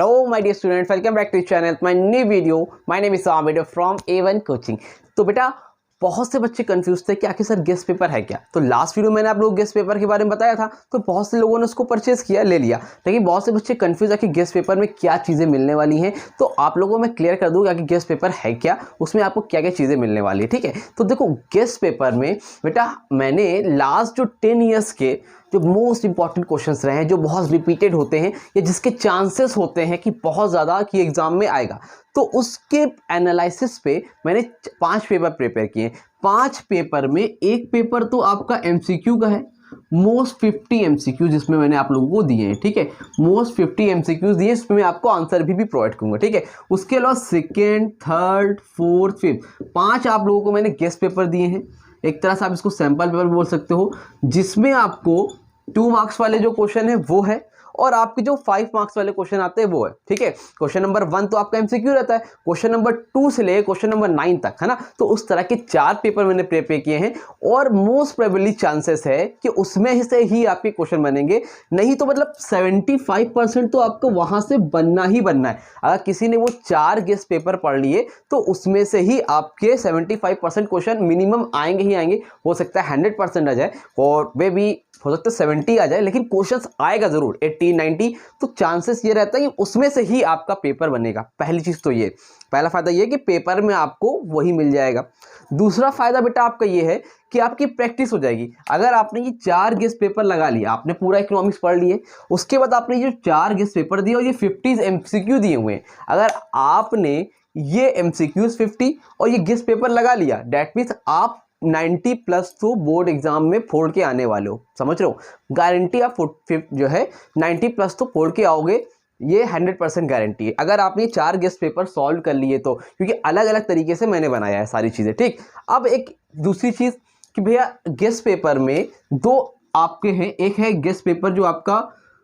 Hello my dear students, welcome back to channel, my new video. My name is Amir from A1 Coaching. तो बेटा बहुत से बच्चे confuse थे कि आखिर सर गेस्ट पेपर है क्या। तो लास्ट वीडियो मैंने आप लोग गेस्ट पेपर के बारे में बताया था, तो बहुत से लोगों ने उसको परचेज किया, ले लिया। लेकिन बहुत से बच्चे कंफ्यूज है कि गेस्ट पेपर में क्या चीज़ें मिलने वाली हैं। तो आप लोगों को मैं क्लियर कर दूंगा कि गेस्ट पेपर है क्या, उसमें आपको क्या क्या चीज़ें मिलने वाली है। ठीक है, तो देखो गेस्ट पेपर में बेटा मैंने लास्ट जो 10 ईयर्स के जो मोस्ट इंपॉर्टेंट क्वेश्चंस रहे हैं, जो बहुत रिपीटेड होते हैं या जिसके चांसेस होते हैं कि बहुत ज़्यादा कि एग्जाम में आएगा, तो उसके एनालिसिस पे मैंने 5 पेपर प्रिपेयर किए। 5 पेपर में एक पेपर तो आपका एमसीक्यू का है, मोस्ट 50 एमसीक्यू जिसमें मैंने आप लोगों को दिए हैं। ठीक है, मोस्ट 50 एमसीक्यूज दिए, इसमें मैं आपको आंसर भी प्रोवाइड करूंगा। ठीक है, उसके अलावा सेकेंड, थर्ड, फोर्थ, फिफ्थ 5 आप लोगों को मैंने गेस्ट पेपर दिए हैं। एक तरह से आप इसको सैंपल पेपर बोल सकते हो, जिसमें आपको 2 मार्क्स वाले जो क्वेश्चन है वो है और आपके जो 5 मार्क्स वाले क्वेश्चन आते हैं वो है। ठीक है, क्वेश्चन नंबर 1 तो आपका एमसीक्यू रहता है, क्वेश्चन नंबर 2 से ले क्वेश्चन नंबर 9 तक, है ना। तो उस तरह के 4 पेपर मैंने प्रिपेयर किए हैं और मोस्ट प्रोबेबली चांसेस है कि उसमें से ही आपके क्वेश्चन बनेंगे। नहीं तो मतलब 75% तो आपको वहां से बनना ही बनना है। अगर किसी ने वो 4 गेस्ट पेपर पढ़ लिए तो उसमें से ही आपके 75% क्वेश्चन मिनिमम आएंगे ही आएंगे। हो सकता है 100% आ जाए और वे भी हो सकता है 70 आ जाए, लेकिन क्वेश्चंस आएगा जरूर 80, 90। तो चांसेस ये रहता है कि उसमें से ही आपका पेपर बनेगा। पहली चीज तो ये, पहला फायदा ये कि पेपर में आपको वही मिल जाएगा। दूसरा फायदा बेटा आपका ये है कि आपकी प्रैक्टिस हो जाएगी। अगर आपने ये 4 गेस्ट पेपर लगा लिया, आपने पूरा इकोनॉमिक्स पढ़ लिए, उसके बाद आपने ये 4 गेस्ट पेपर दिए और ये 50 एमसीक्यू दिए हुए हैं, अगर आपने ये एमसीक्यूज 50 और ये गेस्ट पेपर लगा लिया, डेट मीन्स आप 90+ तो बोर्ड एग्जाम में फोड़ के आने वाले हो। समझ रहे हो, गारंटी आप जो है 90+ तो फोड़ के आओगे, ये 100% गारंटी है अगर आपने 4 गेस्ट पेपर सॉल्व कर लिए तो, क्योंकि अलग अलग तरीके से मैंने बनाया है सारी चीज़ें। ठीक, अब एक दूसरी चीज़ कि भैया गेस्ट पेपर में 2 आपके हैं, एक है गेस्ट पेपर जो आपका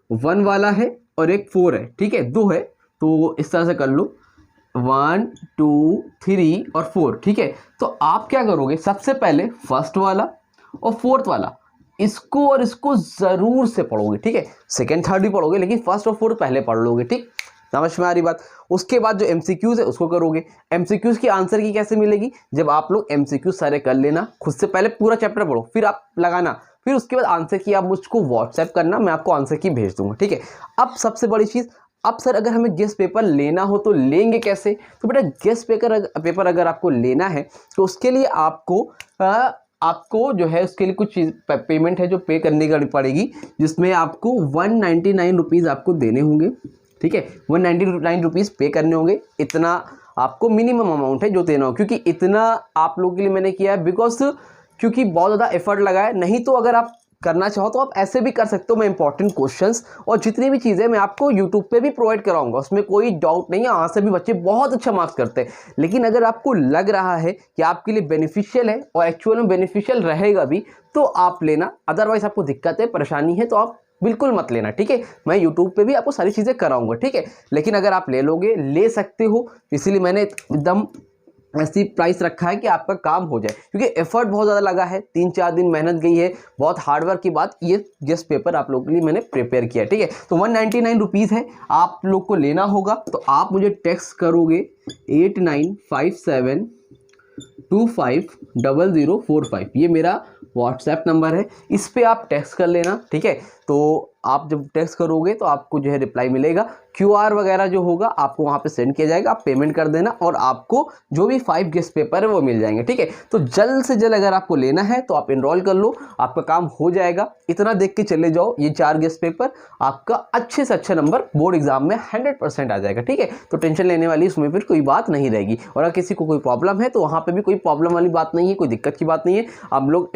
1 वाला है और एक 4 है। ठीक है, 2 है, तो इस तरह से कर लो 1, 2, 3 और 4। ठीक है, तो आप क्या करोगे, सबसे पहले फर्स्ट वाला और 4th वाला इसको और इसको जरूर से पढ़ोगे। ठीक है, सेकेंड थर्ड भी पढ़ोगे, लेकिन फर्स्ट और 4th पहले पढ़ लोगे। ठीक, समझ में आ रही बात। उसके बाद जो एमसीक्यूज है उसको करोगे। एमसीक्यूज की आंसर की कैसे मिलेगी, जब आप लोग एमसीक्यूज सारे कर लेना, खुद से पहले पूरा चैप्टर पढ़ो, फिर आप लगाना, फिर उसके बाद आंसर की आप मुझको व्हाट्सएप करना, मैं आपको आंसर की भेज दूंगा। ठीक है, अब सबसे बड़ी चीज़, अब सर अगर हमें गेस्ट पेपर लेना हो तो लेंगे कैसे। तो बेटा गेस्ट पेपर अगर आपको लेना है तो उसके लिए आपको जो है उसके लिए कुछ चीज़ पेमेंट है जो पे करने की पड़ेगी, जिसमें आपको 199 रुपीज़ आपको देने होंगे। ठीक है, 199 रुपीज़ पे करने होंगे। इतना आपको मिनिमम अमाउंट है जो देना हो, क्योंकि इतना आप लोगों के लिए मैंने किया है क्योंकि बहुत ज़्यादा एफर्ट लगा है। नहीं तो अगर आप करना चाहो तो आप ऐसे भी कर सकते हो। मैं इंपॉर्टेंट क्वेश्चंस और जितनी भी चीज़ें मैं आपको यूट्यूब पे भी प्रोवाइड कराऊंगा, उसमें कोई डाउट नहीं है। वहाँ से भी बच्चे बहुत अच्छा मार्क्स करते हैं। लेकिन अगर आपको लग रहा है कि आपके लिए बेनिफिशियल है और एक्चुअल में बेनिफिशियल रहेगा भी, तो आप लेना। अदरवाइज आपको दिक्कत है, परेशानी है, तो आप बिल्कुल मत लेना। ठीक है, मैं यूट्यूब पे भी आपको सारी चीज़ें कराऊंगा। ठीक है, लेकिन अगर आप ले लोगे, ले सकते हो, इसीलिए मैंने एकदम ऐसी प्राइस रखा है कि आपका काम हो जाए, क्योंकि एफर्ट बहुत ज़्यादा लगा है, 3-4 दिन मेहनत गई है, बहुत हार्डवर्क के बाद ये गेस्ट पेपर आप लोगों के लिए मैंने प्रिपेयर किया। ठीक है, तो 199 रुपीज़ है, आप लोग को लेना होगा। तो आप मुझे टेक्स्ट करोगे 8957250045, ये मेरा व्हाट्सएप नंबर है, इस पर आप टेक्स्ट कर लेना। ठीक है, तो आप जब टेक्स्ट करोगे तो आपको जो है रिप्लाई मिलेगा, QR वगैरह जो होगा आपको वहाँ पे सेंड किया जाएगा, आप पेमेंट कर देना और आपको जो भी 5 गेस्ट पेपर है वो मिल जाएंगे। ठीक है, तो जल्द से जल्द अगर आपको लेना है तो आप इनरोल कर लो, आपका काम हो जाएगा। इतना देख के चले जाओ, ये 4 गेस्ट पेपर आपका अच्छे से अच्छा नंबर बोर्ड एग्जाम में 100% आ जाएगा। ठीक है, तो टेंशन लेने वाली उसमें फिर कोई बात नहीं रहेगी। और अगर किसी को कोई प्रॉब्लम है तो वहाँ पर भी कोई प्रॉब्लम वाली बात नहीं है, कोई दिक्कत की बात नहीं है। आप लोग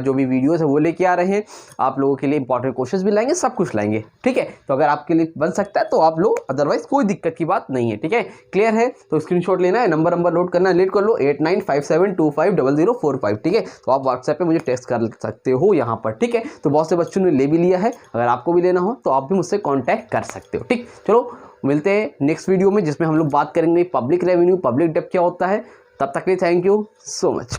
जो भी वीडियोज़ है वो लेके आ रहे हैं, आप लोगों के लिए इंपॉर्टेंट क्वेश्चंस भी लाएंगे, सब कुछ लाएंगे। ठीक है, तो अगर आपके लिए बन सकता है तो आप लो, अदरवाइज कोई दिक्कत की बात नहीं है। ठीक है, क्लियर है। तो स्क्रीनशॉट लेना है, नंबर नोट करना है, लेट कर लो 8957250045। ठीक है, तो आप व्हाट्सएप पे मुझे टेक्स्ट कर सकते हो यहाँ पर। ठीक है, तो बहुत से बच्चों ने ले भी लिया है, अगर आपको भी लेना हो तो आप भी मुझसे कॉन्टैक्ट कर सकते हो। ठीक, चलो मिलते हैं नेक्स्ट वीडियो में, जिसमें हम लोग बात करेंगे पब्लिक रेवेन्यू, पब्लिक डेब्ट क्या होता है। तब तक के लिए थैंक यू सो मच।